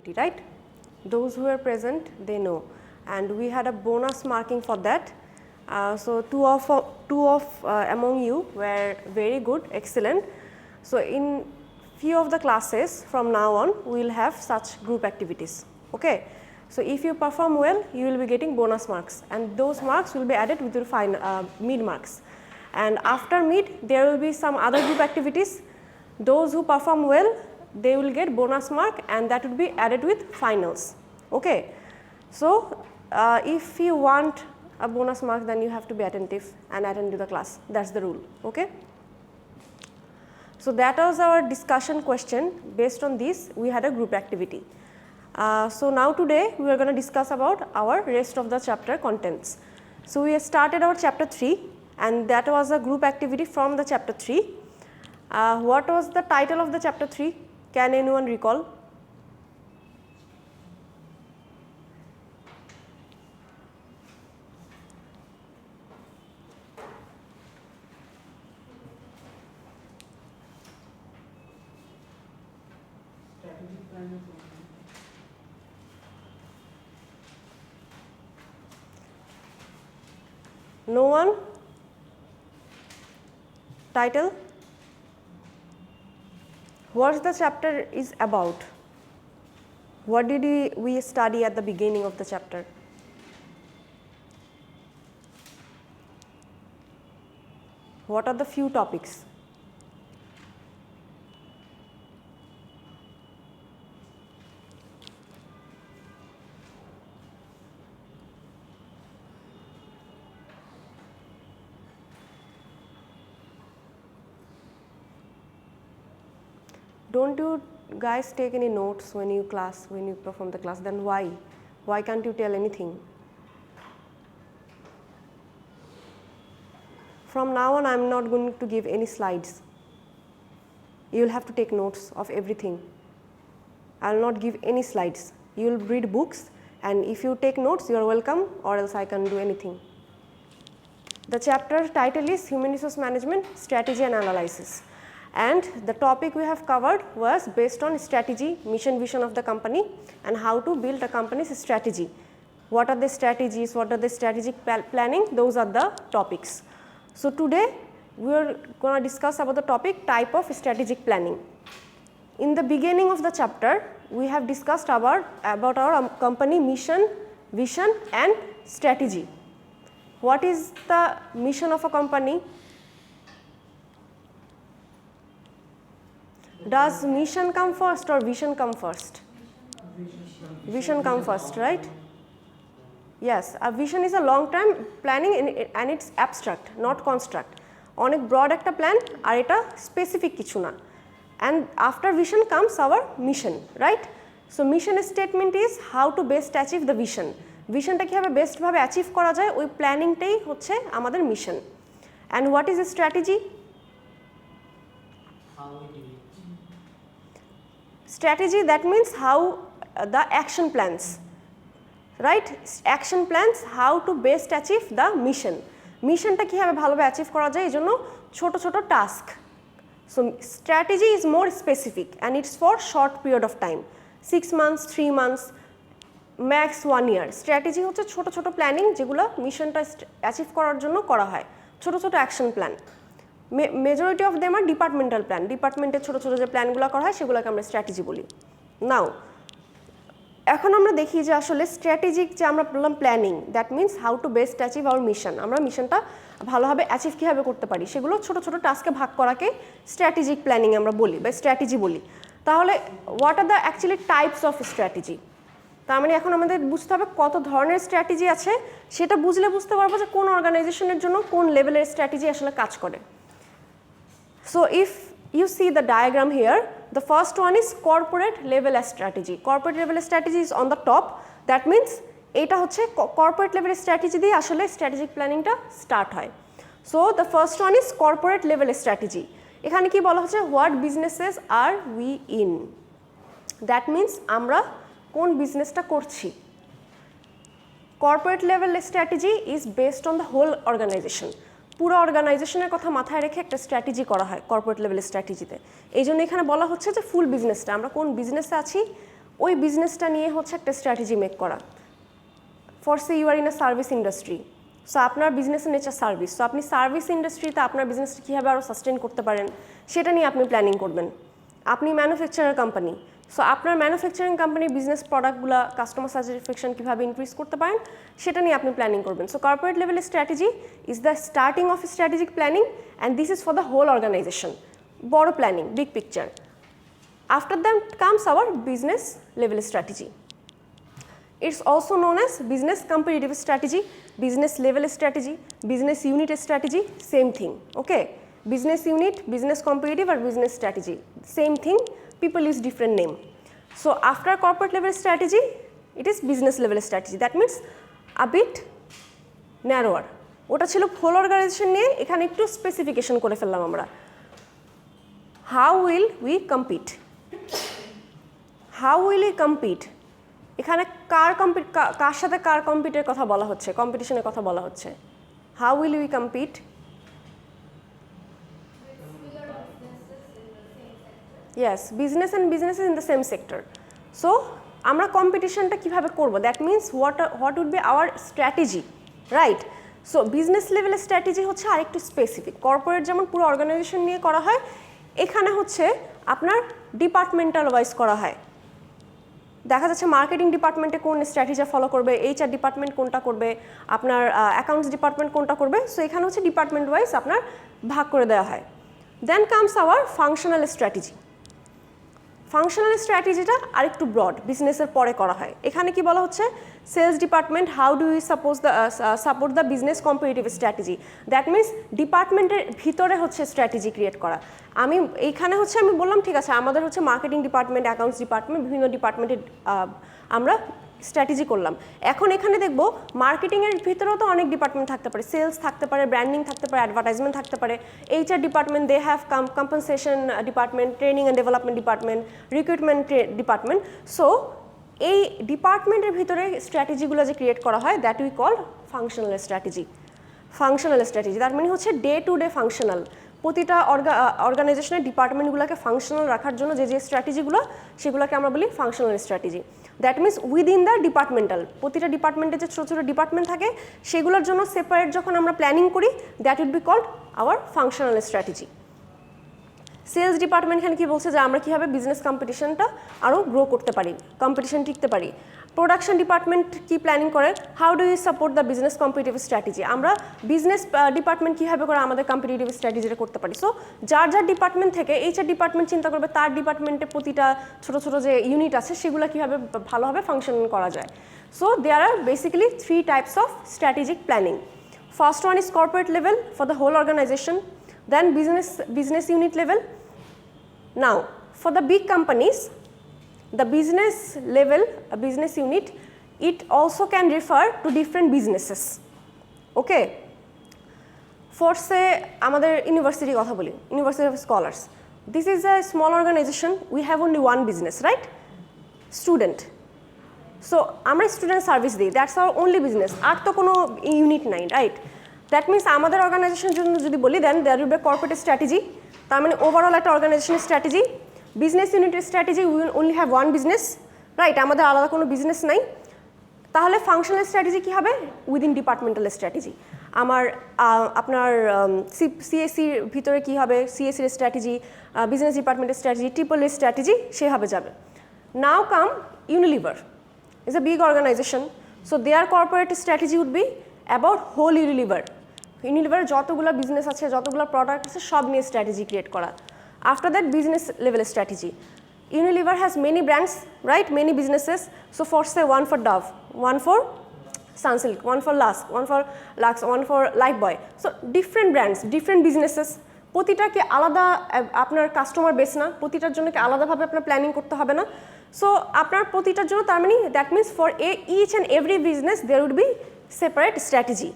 activity, right? Those who are present, they know, and we had a bonus marking for that. So two of among you were very good, excellent. So in few of the classes from now on, we will have such group activities. Okay. So if you perform well, you will be getting bonus marks, and those marks will be added with your mid marks. And after mid, there will be some other group activities. Those who perform well, they will get bonus mark, and that will be added with finals. Okay. So if you want a bonus mark, then you have to be attentive and attend to the class. That's the rule. Okay. So that was our discussion question. Based on this, we had a group activity. So now today we are going to discuss about our rest of the chapter contents. So we started our chapter 3, and that was a group activity from the chapter 3. What was the title of the chapter 3? Can anyone recall? No one? Title? What the chapter is about? What did we study at the beginning of the chapter? What are the few topics? Don't you guys take any notes when you perform the class? Then why? Why can't you tell anything? From now on, I am not going to give any slides. You will have to take notes of everything. I will not give any slides. You will read books, and if you take notes, you are welcome, or else I can't do anything. The chapter title is Human Resource Management, Strategy and Analysis. And the topic we have covered was based on strategy, mission, vision of the company, and how to build a company's strategy. What are the strategies, what are the strategic planning, those are the topics. So today we are going to discuss about the topic type of strategic planning. In the beginning of the chapter, we have discussed about our company mission, vision and strategy. What is the mission of a company? Does mission come first or vision come first? Vision come first, right? Yes, a vision is a long term planning and it's abstract, not construct. Onek broad ekta plan ar eta specific kichu na. And after vision comes our mission, right? So mission statement is how to best achieve the vision. Vision ta kiভাবে best ভাবে achieve করা যায় ওই planning টাই হচ্ছে আমাদের mission. And what is a strategy? Strategy, that means how the action plans, right? Action plans how to best achieve the mission. Mission ta kiভাবে ভালোভাবে achieve করা যায় এজন্য ছোট ছোট task. So strategy is more specific and it's for short period of time, 6 months, 3 months, max 1 year. Strategy হচ্ছে ছোট ছোট planning যেগুলো মিশনটা অ্যাচিভ করার জন্য করা হয়, ছোট ছোট action plan. Majority of them are departmental plan, ডিপার্টমেন্টের ছোট ছোট যে প্ল্যানগুলো করা হয় সেগুলোকে আমরা স্ট্র্যাটেজি বলি। নাও এখন আমরা দেখি যে আসলে স্ট্র্যাটেজিক যে আমরা বললাম planning, that means how to best achieve hour mission. আমরা মিশনটা ভালোভাবে অ্যাচিভ কীভাবে করতে পারি সেগুলো ছোট ছোট টাস্কে ভাগ করাকে স্ট্র্যাটেজিক প্ল্যানিং আমরা বলি বা স্ট্র্যাটেজি বলি। তাহলে what are the actually types of strategy? তার মানে এখন আমাদের বুঝতে হবে কত ধরনের স্ট্র্যাটেজি আছে, সেটা বুঝলে বুঝতে পারবো যে কোন অর্গানাইজেশনের জন্য কোন লেভেলের স্ট্র্যাটেজি আসলে কাজ করে। So if you see the diagram here, the first one is corporate level strategy. Corporate level strategy is on the top. That means এটা হচ্ছে corporate level strategy দিয়ে আসলে strategic planning টা start হয়. So the first one is corporate level strategy. এখানে কি বলা হচ্ছে what businesses are we in? That means আমরা কোন বিজনেসটা করছি। Corporate level strategy is based on the whole organization. পুরো অর্গানাইজেশনের কথা মাথায় রেখে একটা স্ট্র্যাটেজি করা হয় কর্পোরেট লেভেল স্ট্র্যাটেজিতে। এই জন্য এখানে বলা হচ্ছে যে ফুল বিজনেসটা আমরা কোন বিজনেসে আছি, ওই বিজনেসটা নিয়ে হচ্ছে একটা স্ট্র্যাটেজি মেক করা। For say you are in a service industry, so আপনার বিজনেসের নেচার সার্ভিস, সো আপনি সার্ভিস ইন্ডাস্ট্রিতে আপনার বিজনেসটা কীভাবে আরও সাস্টেন করতে পারেন সেটা নিয়ে আপনি প্ল্যানিং করবেন। আপনি ম্যানুফ্যাকচারার কোম্পানি, সো আপনার ম্যানুফ্যাকচারিং কোম্পানির বিজনেস প্রোডাক্টগুলো কাস্টমার স্যাটিসফ্যাকশন কীভাবে ইনক্রিজ করতে পারেন সেটা নিয়ে আপনি প্ল্যানিং করবেন। সো কর্পোরেট লেভেলের strategy is the starting of strategic planning and this is for the whole organisation, বড় planning, big picture. After that comes our business level strategy. It's also known as business competitive strategy, business level strategy, business unit strategy, same thing, okay? Business unit, business competitive or business strategy, same thing, people use different name. So after corporate level strategy, it is business level strategy, that means a bit narrower. ওটা ছিল whole organization নিয়ে, এখানে একটু specification করে ফেললাম আমরা। How will we compete? How will we compete? এখানে কার সাথে কার কম্পিটের কথা বলা হচ্ছে, কম্পিটিশনের কথা বলা হচ্ছে। How will we compete? Yes, business and businesses in the same sector. So আমরা কম্পিটিশনটা কীভাবে করবো, that means what would be our strategy, right? So business লেভেলের স্ট্র্যাটেজি হচ্ছে আরেকটু স্পেসিফিক। কর্পোরেট যেমন পুরো অর্গানাইজেশন নিয়ে করা হয়, এখানে হচ্ছে আপনার ডিপার্টমেন্টাল ওয়াইজ করা হয়। দেখা যাচ্ছে মার্কেটিং ডিপার্টমেন্টে কোন স্ট্র্যাটেজি ফলো করবে, এইচআর ডিপার্টমেন্ট কোনটা করবে, আপনার অ্যাকাউন্টস ডিপার্টমেন্ট কোনটা করবে, সো এখানে হচ্ছে ডিপার্টমেন্ট ওয়াইজ আপনার ভাগ করে দেওয়া হয়। Then comes our functional strategy. Functional স্ট্র্যাটেজিটা আরেকটু ব্রড, বিজনেসের পরে করা হয়। এখানে কি বলা হচ্ছে, sales department how do you support the business competitive strategy, that means ডিপার্টমেন্টের ভিতরে হচ্ছে স্ট্র্যাটেজি ক্রিয়েট করা। এইখানে হচ্ছে আমি বললাম ঠিক আছে, আমাদের হচ্ছে মার্কেটিং ডিপার্টমেন্ট, অ্যাকাউন্টস ডিপার্টমেন্ট, বিভিন্ন ডিপার্টমেন্টে আমরা স্ট্র্যাটেজি করলাম। এখন এখানে দেখবো মার্কেটিংয়ের ভিতরেও তো অনেক ডিপার্টমেন্ট থাকতে পারে, সেলস থাকতে পারে, ব্র্যান্ডিং থাকতে পারে, অ্যাডভার্টাইজমেন্ট থাকতে পারে, HR department they have compensation department, training and development department, recruitment department. So এই ডিপার্টমেন্টের ভিতরে স্ট্র্যাটেজিগুলো যে ক্রিয়েট করা হয়, that we call functional strategy. Functional strategy তার মানে হচ্ছে ডে টু ডে ফাংশনাল। প্রতিটা অর্গানাইজেশনের ডিপার্টমেন্টগুলোকে ফাংশনাল রাখার জন্য যে স্ট্র্যাটেজিগুলো, সেগুলোকে আমরা বলি functional strategy. That means within the departmental, প্রতিটা ডিপার্টমেন্টে যে ছোটো ছোটো ডিপার্টমেন্ট থাকে সেগুলোর জন্য সেপারেট যখন আমরা প্ল্যানিং করি, that would be called our functional strategy. Sales department এখানে কি বলছে যে আমরা কীভাবে বিজনেস কম্পিটিশনটা আরও গ্রো করতে পারি, কম্পিটিশন টিকতে পারি। প্রোডাকশন ডিপার্টমেন্ট কি প্ল্যানিং করে, how do you support the business competitive strategy, আমরা বিজনেস ডিপার্টমেন্ট কীভাবে করে আমাদের কম্পিটিটিভ স্ট্র্যাটেজিটা করতে পারি। সো যার যার ডিপার্টমেন্ট থেকে এইচআর ডিপার্টমেন্ট চিন্তা করবে তার ডিপার্টমেন্টে প্রতিটা ছোটো ছোটো যে ইউনিট আছে সেগুলো কীভাবে ভালোভাবে ফাংশন করা যায়। So there are basically 3 types of strategic planning. First one is corporate level for the whole organisation, then business unit level. Now for the big companies, the business level, a business unit, it also can refer to different businesses, okay? For say আমাদের ইউনিভার্সিটির কথা বলি, university of scholars, this is a small organization, we have only one business, right? Student. So আমরা student service দিই, that's our only business, আর তো কোনো unit নাই, right? That means আমাদের অর্গানাইজেশনের জন্য যদি বলি, then there will be corporate strategy, তার মানে ওভারঅল একটা অর্গানাইজেশনের স্ট্র্যাটেজি। বিজনেস ইউনিটের strategy, we only have one business, right? আমাদের আলাদা কোনো বিজনেস নাই। তাহলে ফাংশনাল স্ট্র্যাটেজি কী হবে, উইদিন ডিপার্টমেন্টাল স্ট্র্যাটেজি। আপনার সিএসসির ভিতরে কী হবে, সিএসসির স্ট্র্যাটেজি, বিজনেস ডিপার্টমেন্টের স্ট্র্যাটেজি, ট্রিপল এর স্ট্র্যাটেজি সেভাবে যাবে। নাও কাম Unilever, is a big organization, so their corporate strategy would be about whole Unilever. Unilever যতগুলো বিজনেস আছে, যতগুলো প্রোডাক্ট আছে, সব নিয়ে স্ট্র্যাটেজি ক্রিয়েট করা। After that business level strategy. Unilever has many brands, right? Many businesses. So for say one for Dove, one for Sunsilk, one for Lux, one for Lifebuoy. So different brands, different businesses. প্রতিটা কি আলাদা আপনার customer base না, প্রতিটার জন্য কি আলাদাভাবে আপনার planning করতে হবে না। সো আপনার প্রতিটার জন্য, তার মানে that means for each and every business there will be separate strategy.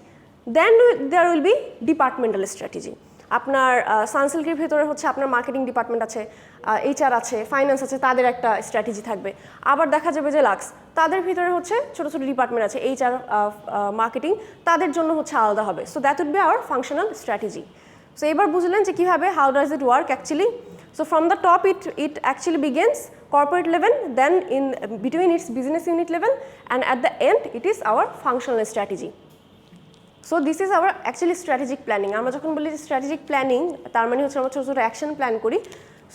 Then there will be departmental strategy. আপনার সানসিল্কের ভেতরে হচ্ছে আপনার মার্কেটিং ডিপার্টমেন্ট আছে, এইচআর আছে, ফাইন্যান্স আছে, তাদের একটা স্ট্র্যাটেজি থাকবে। আবার দেখা যাবে যে লাক্স, তাদের ভিতরে হচ্ছে ছোটো ছোটো ডিপার্টমেন্ট আছে, এইচআর, মার্কেটিং, তাদের জন্য হচ্ছে আলাদা হবে। So that would be our functional strategy. So এবার বুঝলেন যে কীভাবে, how does it work actually. So from the top it actually begins corporate level, then in between its business unit level, and at the end it is our functional strategy. So this is our actually strategic planning. আমরা যখন বলি strategic planning তার মানে হচ্ছে আমরা ছোট ছোট action plan করি.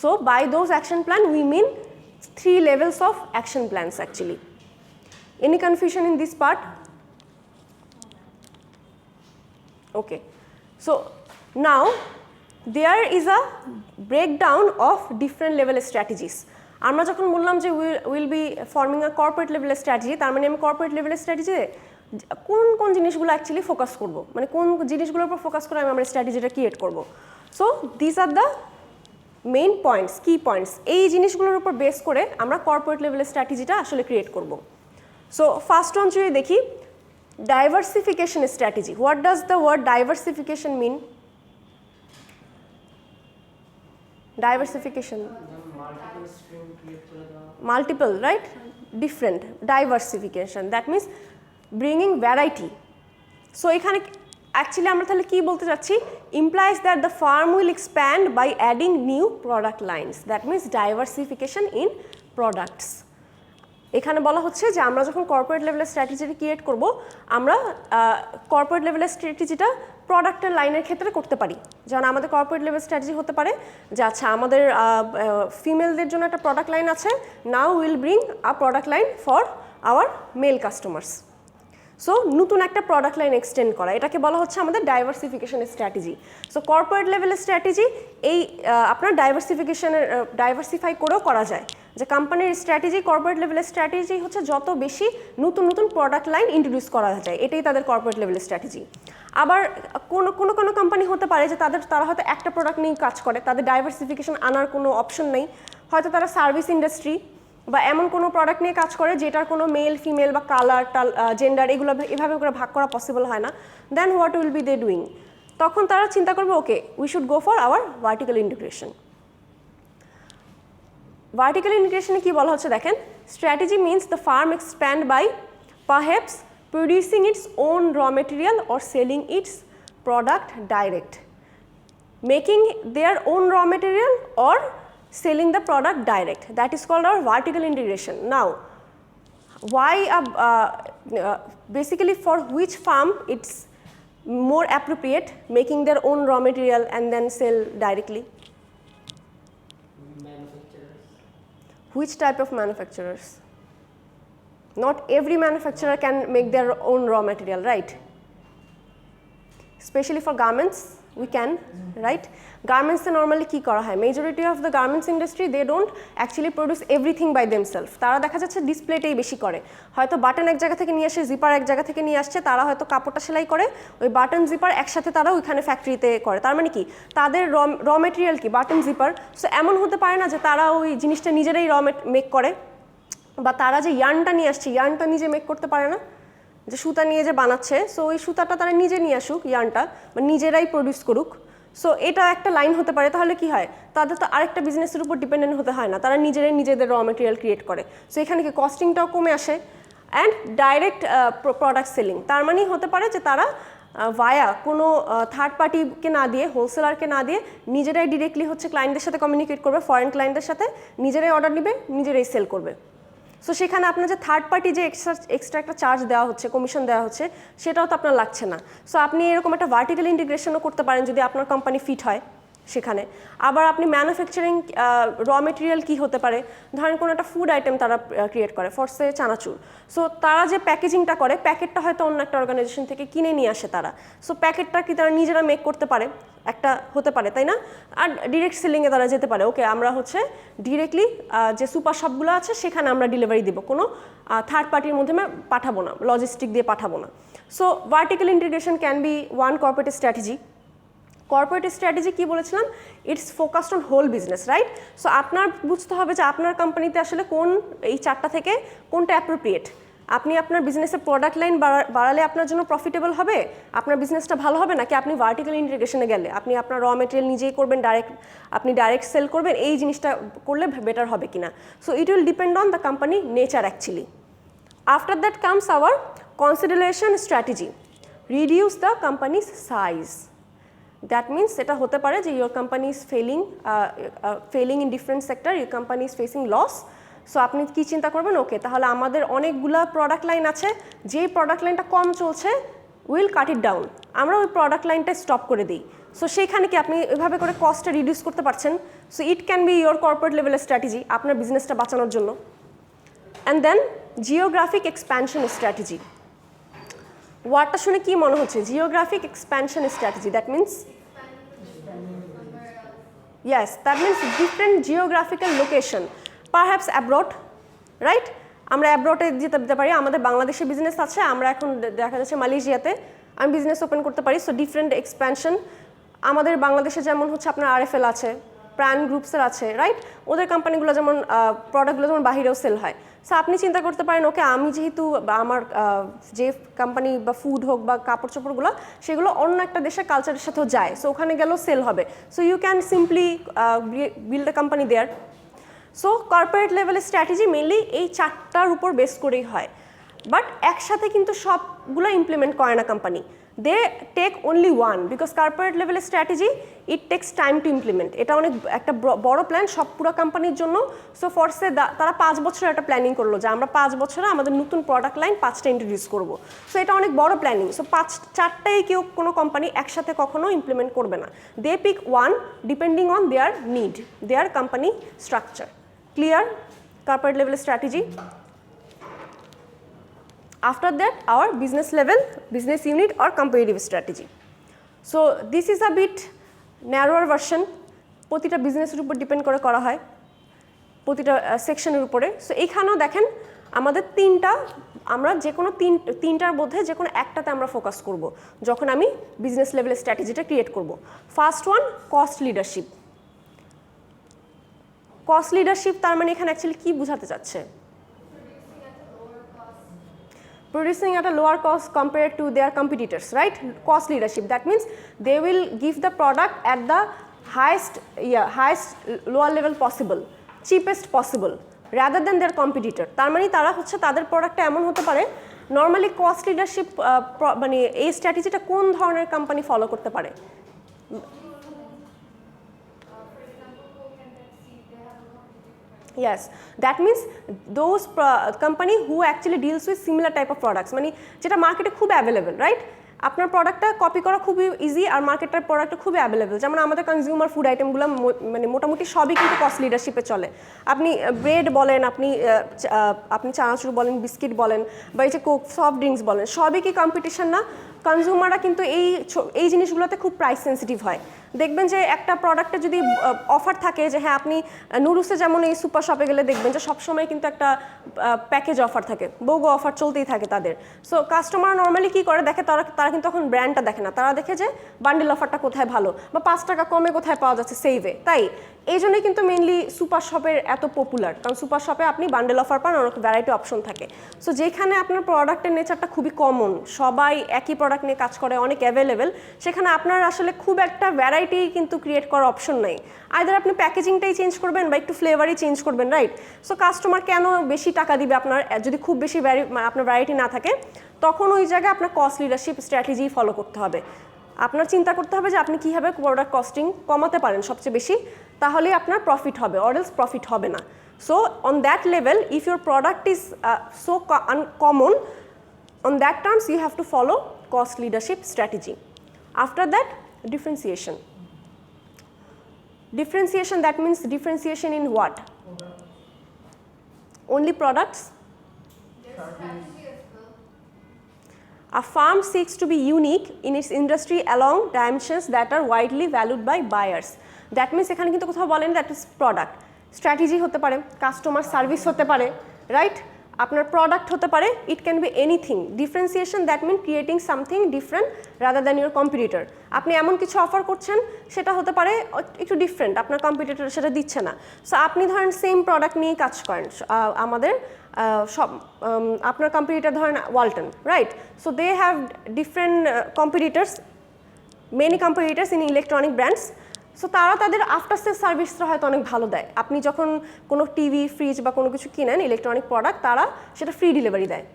So by those action plan we mean 3 levels of action plans actually. Any confusion in this part? Okay. So now there is a breakdown of different level strategies. আমরা যখন বললাম যে will be forming a corporate level strategy, তার মানে আমি corporate level strategy কোন কোন জিনিসগুলো অ্যাকচুয়ালি ফোকাস করব, মানে কোন জিনিসগুলোর উপর ফোকাস করে আমি আমার স্ট্র্যাটেজিটা ক্রিয়েট করব. So this are the main points, কি পয়েন্টস. এই জিনিসগুলোর উপর বেস করে আমরা কর্পোরেট লেভেলের স্ট্র্যাটেজিটা আসলে ক্রিয়েট করব. সো ফার্স্ট ওয়ান যদি দেখি, diversification strategy. What does the word diversification mean? Diversification multiple, right? Different. Diversification, that means bringing variety. So এখানে actually আমরা তাহলে কি বলতে চাচ্ছি, implies that the firm will expand by adding new product lines. That means diversification in products. এখানে বলা হচ্ছে যে আমরা যখন কর্পোরেট লেভেলের স্ট্র্যাটেজি ক্রিয়েট করব, আমরা কর্পোরেট লেভেলের স্ট্র্যাটেজিটা প্রোডাক্টের লাইনের ক্ষেত্রে করতে পারি. যেমন আমাদের কর্পোরেট লেভেল স্ট্র্যাটেজি হতে পারে যে আচ্ছা আমাদের ফিমেলদের জন্য একটা প্রোডাক্ট লাইন আছে, now will bring a product line for our male customers. So নতুন একটা প্রোডাক্ট লাইন এক্সটেন্ড করা, এটাকে বলা হচ্ছে আমাদের ডাইভার্সিফিকেশন স্ট্র্যাটেজি. সো কর্পোরেট লেভেলের স্ট্র্যাটেজি এই আপনার ডাইভার্সিফাই করেও করা যায়, যে কোম্পানির স্ট্র্যাটেজি, কর্পোরেট লেভেলের স্ট্র্যাটেজি হচ্ছে যত বেশি নতুন নতুন প্রোডাক্ট লাইন ইন্ট্রোডিউস করা যায়, এটাই তাদের কর্পোরেট লেভেলের স্ট্র্যাটেজি. আবার কোনো কোম্পানি হতে পারে যে তারা হয়তো একটা প্রোডাক্ট নিয়ে কাজ করে, তাদের ডাইভার্সিফিকেশন আনার কোনো অপশন নেই. হয়তো তারা সার্ভিস ইন্ডাস্ট্রি বা এমন কোনো প্রোডাক্ট নিয়ে কাজ করে যেটার কোনো মেল ফিমেল বা কালার জেন্ডার এগুলো এভাবে করে ভাগ করা পসিবল হয় না. Then what will be they doing? তখন তারা চিন্তা করবে okay we should go for our vertical integration. Vertical ইন্টিগ্রেশনে কি বলা হচ্ছে দেখেন, strategy means the firm expand by perhaps producing its own raw material or selling its product direct, making their own raw material or selling the product direct. That is called our vertical integration. Now, why basically for which farm it's more appropriate making their own raw material and then sell directly? Manufacturers. Which type of manufacturers? Not every manufacturer can make their own raw material, right? Especially for garments, we can, right? Garments normally কি করা হয়, majority of the garments industry they don't actually produce everything by themselves. তারা দেখা যাচ্ছে ডিসপ্লেটাই বেশি করে, হয়তো button এক জায়গা থেকে নিয়ে আসে, জিপার এক জায়গা থেকে নিয়ে আসছে, তারা হয়তো কাপড়টা সেলাই করে, ওই বাটন জিপার একসাথে তারা ওইখানে ফ্যাক্টরিতে করে. তার মানে কি তাদের র মেটেরিয়াল কি বাটন জিপার. সো এমন হতে পারে না যে তারা ওই জিনিসটা নিজেরাই মেক করে, বা তারা যে ইয়ার্নটা নিয়ে আসছে ইয়ার্নটা নিজে মেক করতে পারে না, যে সুতা নিয়ে যে বানাচ্ছে, সো ওই সুতাটা তারা নিজে নিয়ে আসুক ইয়ার্নটা, বা নিজেরাই প্রডিউস করুক. সো এটা একটা লাইন হতে পারে. তাহলে কি হয়, তাদের তো আরেকটা বিজনেসের উপর ডিপেন্ডেন্ট হতে হয় না, তারা নিজেরাই নিজেদের র মেটেরিয়াল ক্রিয়েট করে. সো এখানে কি কস্টিংটাও কমে আসে. অ্যান্ড ডাইরেক্ট প্রোডাক্ট সেলিং, তার মানেই হতে পারে যে তারা ভায়া কোনো থার্ড পার্টিকে না দিয়ে, হোলসেলারকে না দিয়ে নিজেরাই ডিরেক্টলি হচ্ছে ক্লায়েন্টদের সাথে কমিউনিকেট করবে, ফরেন ক্লায়েন্টদের সাথে নিজেরাই অর্ডার নেবে, নিজেরাই সেল করবে. সো সেখানে আপনার যে থার্ড পার্টি যে এক্সট্রা একটা চার্জ দেওয়া হচ্ছে, কমিশন দেওয়া হচ্ছে, সেটাও তো আপনার লাগছে না. সো আপনি এরকম একটা ভার্টিক্যাল ইন্টিগ্রেশনও করতে পারেন যদি আপনার কোম্পানি ফিট হয় সেখানে. আবার আপনি ম্যানুফ্যাকচারিং র মেটেরিয়াল কী হতে পারে, ধরেন কোনো একটা ফুড আইটেম তারা ক্রিয়েট করে, ফরসে চানাচুর. সো তারা যে প্যাকেজিংটা করে, প্যাকেটটা হয়তো অন্য একটা অর্গানাইজেশন থেকে কিনে নিয়ে আসে তারা. সো প্যাকেটটা কি তারা নিজেরা মেক করতে পারে, একটা হতে পারে, তাই না? আর ডিরেক্ট সেলিংয়ে তারা যেতে পারে, ওকে আমরা হচ্ছে ডিরেক্টলি যে সুপার শপগুলো আছে সেখানে আমরা ডেলিভারি দেবো, কোনো থার্ড পার্টির মাধ্যমে পাঠাবো না, লজিস্টিক দিয়ে পাঠাবো না. So vertical integration can be one corporate strategy. Corporate strategy কি বলেছিলাম, it's focused on whole business, right? So আপনার বুঝতে হবে যে আপনার কোম্পানিতে আসলে কোন এই চারটা থেকে কোনটা অ্যাপ্রোপ্রিয়েট. আপনি আপনার বিজনেসের প্রোডাক্ট লাইন বাড়ালে আপনার জন্য প্রফিটেবল হবে, আপনার বিজনেসটা ভালো হবে, নাকি আপনি ভার্টিক্যাল ইন্টিগ্রেশনে গেলে আপনি আপনার র মেটেরিয়াল নিজেই করবেন, আপনি ডাইরেক্ট সেল করবেন, এই জিনিসটা করলে বেটার হবে কিনা. So it will depend on the company nature actually. After that comes our consideration strategy, reduce the company's size. That means এটা হতে পারে যে your company is failing in different sector, your company is facing loss, so আপনি কি চিন্তা করবেন, ওকে তাহলে আমাদের অনেকগুলা প্রোডাক্ট লাইন আছে, যেই প্রোডাক্ট লাইনটা কম চলছে উইল কাট ইট ডাউন, আমরা ওই প্রোডাক্ট লাইনটা স্টপ করে দিই। সো সেইখানে কি আপনি এভাবে করে কস্টটা রিডিউস করতে পারছেন। So it can be your corporate লেভেলের স্ট্র্যাটেজি আপনার বিজনেসটা বাঁচানোর জন্য। And then geographic expansion strategy. ওয়ার্ডটা শুনে কি মনে হচ্ছে? Geographic expansion strategy, that means yes, that means different geographical location, perhaps abroad, right? আমরা অ্যাব্রোডে যেতে পারি, আমাদের বাংলাদেশে বিজনেস আছে, আমরা এখন দেখা যাচ্ছে মালয়েশিয়াতে আমি বিজনেস ওপেন করতে পারি। সো ডিফারেন্ট এক্সপ্যানশন আমাদের বাংলাদেশে যেমন হচ্ছে আপনার আরএফএল আছে, প্রাণ গ্রুপসের আছে, রাইট? ওদের কোম্পানিগুলো যেমন প্রোডাক্টগুলো যেমন বাহিরেও সেল হয়। সো আপনি চিন্তা করতে পারেন, ওকে আমি যেহেতু আমার যে কোম্পানি বা ফুড হোক বা কাপড় চোপড়গুলো সেগুলো অন্য একটা দেশের কালচারের সাথেও যায়, সো ওখানে গেলেও সেল হবে। So you can simply build a company there. So corporate লেভেলের স্ট্র্যাটেজি মেনলি এই 4টার উপর বেস করেই হয়, বাট একসাথে কিন্তু সবগুলো ইমপ্লিমেন্ট করে না company, they take only one, because corporate লেভেলের strategy it takes time to implement. এটা অনেক একটা বড় প্ল্যান সব পুরো কোম্পানির জন্য। সো ফরসে তারা 5 বছরের একটা প্ল্যানিং করলো যে আমরা 5 বছরে আমাদের নতুন প্রোডাক্ট লাইন 5টা ইন্ট্রোডিউস করবো। সো এটা অনেক বড় প্ল্যানিং। সো 4টাই কেউ কোনো কোম্পানি একসাথে কখনো ইমপ্লিমেন্ট করবে না, they pick one depending on their need, their company structure. Clear? Corporate level strategy. After that, our business level, business unit or competitive strategy. So this is a bit narrower version. প্রতিটা বিজনেসের উপর depend করে করা হয়, প্রতিটা সেকশনের উপরে। So এইখানেও দেখেন আমাদের আমরা যে কোনো তিনটার মধ্যে যে কোনো একটাতে আমরা ফোকাস করব যখন আমি বিজনেস লেভেলের স্ট্র্যাটেজিটা ক্রিয়েট করব। First one, cost leadership. Cost leadership তার মানে এখানে অ্যাকচুয়ালি কি বোঝাতে চাচ্ছে? Producing at a lower cost compared to their competitors, right? Cost leadership, that means they will give the product at the highest lower level possible, cheapest possible rather than their competitor. তার মানে তারা হচ্ছে তাদের প্রোডাক্টটা এমন হতে পারে। Normally cost leadership মানে এই স্ট্র্যাটেজিটা কোন ধরনের কোম্পানি ফলো করতে পারে? Yes, that means those company who actually deals with similar type of products, মানে যেটা মার্কেটে খুব অ্যাভেলেবল, রাইট? আপনার প্রোডাক্টটা কপি করা খুবই ইজি, আর মার্কেটের প্রোডাক্টটা খুবই অ্যাভেলেবল। যেমন আমাদের কনজিউমার ফুড আইটেমগুলো মানে মোটামুটি সবই কিন্তু কস্ট লিডারশিপে চলে। আপনি ব্রেড বলেন, আপনি চানাচুর বলেন, বিস্কিট বলেন, বা এই যে কোক, সফট ড্রিঙ্কস বলেন, সবই কি কম্পিটিশন না? কনজিউমাররা কিন্তু এই জিনিসগুলোতে খুব প্রাইস সেন্সিটিভ হয়। দেখবেন যে একটা প্রোডাক্টে যদি অফার থাকে, যে হ্যাঁ আপনি নুডলসে যেমন এই সুপার শপে গেলে দেখবেন যে সবসময় কিন্তু একটা প্যাকেজ অফার থাকে, বহু অফার চলতেই থাকে তাদের। সো কাস্টমার নর্মালি কী করে দেখে, তারা কিন্তু তখন ব্র্যান্ডটা দেখে না, তারা দেখে যে বান্ডেল অফারটা কোথায় ভালো বা 5 টাকা কমে কোথায় পাওয়া যাচ্ছে সেইভে। তাই এই জন্যই কিন্তু মেনলি সুপার শপের এত পপুলার, কারণ সুপার শপে আপনি বান্ডেল অফার পান, অনেক ভ্যারাইটি অপশন থাকে। সো যেখানে আপনার প্রোডাক্টের নেচারটা খুবই কমন, সবাই একই প্রোডাক্ট নিয়ে কাজ করে, অনেক অ্যাভেলেবেল, সেখানে আপনার আসলে খুব একটা ভ্যারাইটি কিন্তু ক্রিয়েট করার অপশন নেই। আইদার আপনি প্যাকেজিংটাই চেঞ্জ করবেন বা একটু ফ্লেভারই চেঞ্জ করবেন, রাইট? সো কাস্টমার কেন বেশি টাকা দিবে আপনার যদি খুব বেশি আপনার ভ্যারাইটি না থাকে? তখন ওই জায়গায় আপনার কস্ট লিডারশিপ স্ট্র্যাটেজি ফলো করতে হবে। আপনার চিন্তা করতে হবে যে আপনি কীভাবে প্রোডাক্ট কস্টিং কমাতে পারেন সবচেয়ে বেশি, তাহলেই আপনার প্রফিট হবে, অর এলস প্রফিট হবে না। So on that level, if your product is so uncommon, on that terms you have to follow cost leadership strategy. After that, differentiation. Differentiation, that means differentiation in what? Only products? A firm seeks to be unique in its industry along dimensions that are widely valued by buyers. That means এখানে কিন্তু কোথাও বলেন that is product. Strategy হতে পারে, customer service হতে পারে, right? আপনার product হতে পারে, it can be anything. Differentiation, that mean creating something different rather than your competitor. আপনি এমন কিছু অফার করছেন সেটা হতে পারে একটু ডিফারেন্ট, আপনার কম্পিটিটর সেটা দিচ্ছে না। সো আপনি ধরেন সেম প্রোডাক্ট নিয়ে কাজ করেন, আমাদের সব আপনার কম্পিটিটর ধরেন Walton, right? So they have different competitors, many competitors in electronic brands. So তারা তাদের আফটার সেল সার্ভিসটা হয়তো অনেক ভালো দেয়। আপনি যখন কোনো টিভি, ফ্রিজ বা কোনো কিছু কিনেন ইলেকট্রনিক প্রোডাক্ট, তারা সেটা ফ্রি ডেলিভারি দেয়,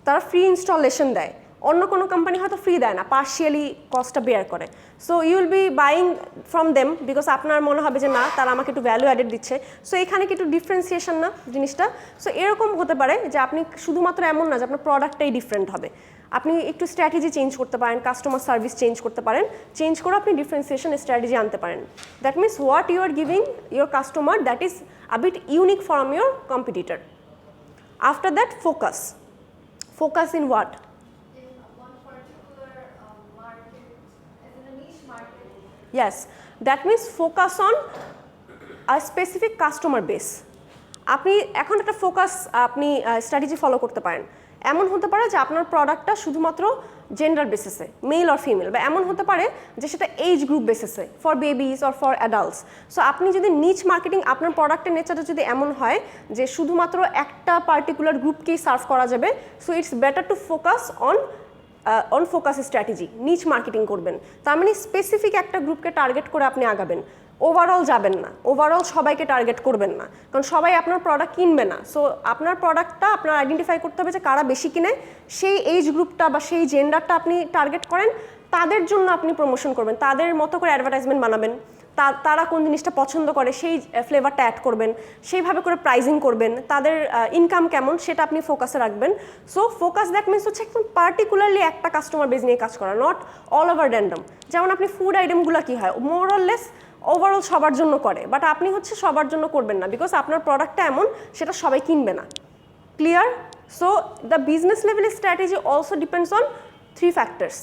তারা ফ্রি ইনস্টলেশন দেয়, অন্য কোনো কোম্পানি হয়তো ফ্রি দেয় না, পার্শিয়ালি কস্টটা বেয়ার করে। So you will be buying from them because আপনার মনে হবে যে না তারা আমাকে একটু ভ্যালু অ্যাডেড দিচ্ছে। সো এখানে কি একটু ডিফারেন্সিয়েশন না জিনিসটা? সো এরকম হতে পারে যে আপনি শুধুমাত্র এমন না যে আপনার প্রোডাক্টটাই ডিফারেন্ট হবে, আপনি একটু স্ট্র্যাটেজি চেঞ্জ করতে পারেন, কাস্টমার সার্ভিস চেঞ্জ করতে পারেন, চেঞ্জ করে আপনি ডিফারেন্সিয়েশন স্ট্র্যাটেজি আনতে পারেন। That means what you are giving your customer that is a bit unique from your competitor. After that focus. Focus in what? In one particular market, as in a niche market. Yes, that means focus on a specific customer base. আপনি এখন একটা focus আপনি strategy follow করতে পারেন। এমন হতে পারে যে আপনার প্রোডাক্টটা শুধুমাত্র জেন্ডার বেসিসে, মেল অর ফিমেল, বা এমন হতে পারে যে সেটা এজ গ্রুপ বেসিসে, for babies or for adults. So আপনি যদি নিচ মার্কেটিং, আপনার প্রোডাক্টের নেচারটা যদি এমন হয় যে শুধুমাত্র একটা পার্টিকুলার গ্রুপকেই সার্ভ করা যাবে, so it's better to focus on focus strategy, নিচ মার্কেটিং করবেন। তার মানে স্পেসিফিক একটা গ্রুপকে টার্গেট করে আপনি আগাবেন, ওভারঅল যাবেন না, ওভারঅল সবাইকে টার্গেট করবেন না, কারণ সবাই আপনার প্রোডাক্ট কিনবে না। সো আপনার প্রোডাক্টটা আপনার আইডেন্টিফাই করতে হবে যে কারা বেশি কিনে, সেই এজ গ্রুপটা বা সেই জেন্ডারটা আপনি টার্গেট করেন, তাদের জন্য আপনি প্রমোশন করবেন, তাদের মতো করে অ্যাডভার্টাইজমেন্ট বানাবেন, তারা কোন জিনিসটা পছন্দ করে সেই ফ্লেভারটা অ্যাড করবেন, সেইভাবে করে প্রাইজিং করবেন, তাদের ইনকাম কেমন সেটা আপনি ফোকাসে রাখবেন। সো ফোকাস দ্যাট মিনস হচ্ছে একদম পার্টিকুলারলি একটা কাস্টমার বেস নিয়ে কাজ করা, নট অল ওভার র্যান্ডম। যেমন আপনি ফুড আইটেমগুলো কী হয়, মোর অর লেস ওভারঅল সবার জন্য করে, বাট আপনি হচ্ছে সবার জন্য করবেন না, বিকজ আপনার প্রোডাক্টটা এমন সেটা সবাই কিনবে না। Clear? So the business level strategy also depends on 3 factors.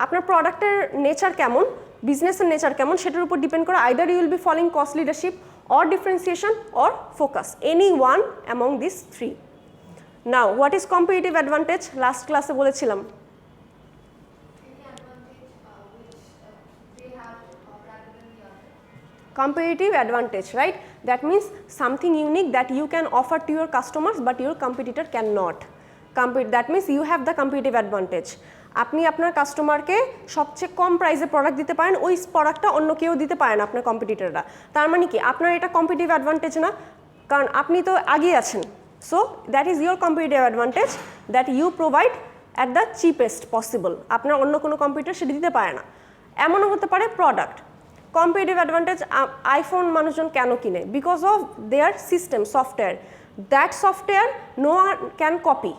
আপনার প্রোডাক্টের নেচার কেমন, বিজনেসের নেচার কেমন, সেটার উপর ডিপেন্ড করে either you will be following cost leadership or differentiation or focus, any one among this 3। Now what is competitive advantage? Last ক্লাসে বলেছিলাম competitive advantage, right? That means something unique that you can offer to your customers but your competitor cannot. That means you have the competitive advantage. আপনি আপনার কাস্টমারকে সবচেয়ে কম প্রাইসে product দিতে পারেন, ওই প্রোডাক্টটা অন্য কেউ দিতে পারে না আপনার কম্পিটিটররা। তার মানে কি আপনার এটা কম্পিটিটিভ অ্যাডভান্টেজ না, কারণ আপনি তো আগিয়ে আছেন। So that is your competitive advantage that you provide at the cheapest possible. আপনার অন্য কোনো কম্পিটিটর সেটা দিতে পারে না। এমনও হতে পারে প্রোডাক্ট কম্পিটিটিভ অ্যাডভান্টেজ। আইফোন মানুষজন কেন কিনে? Because of their system, software. That software no one can copy.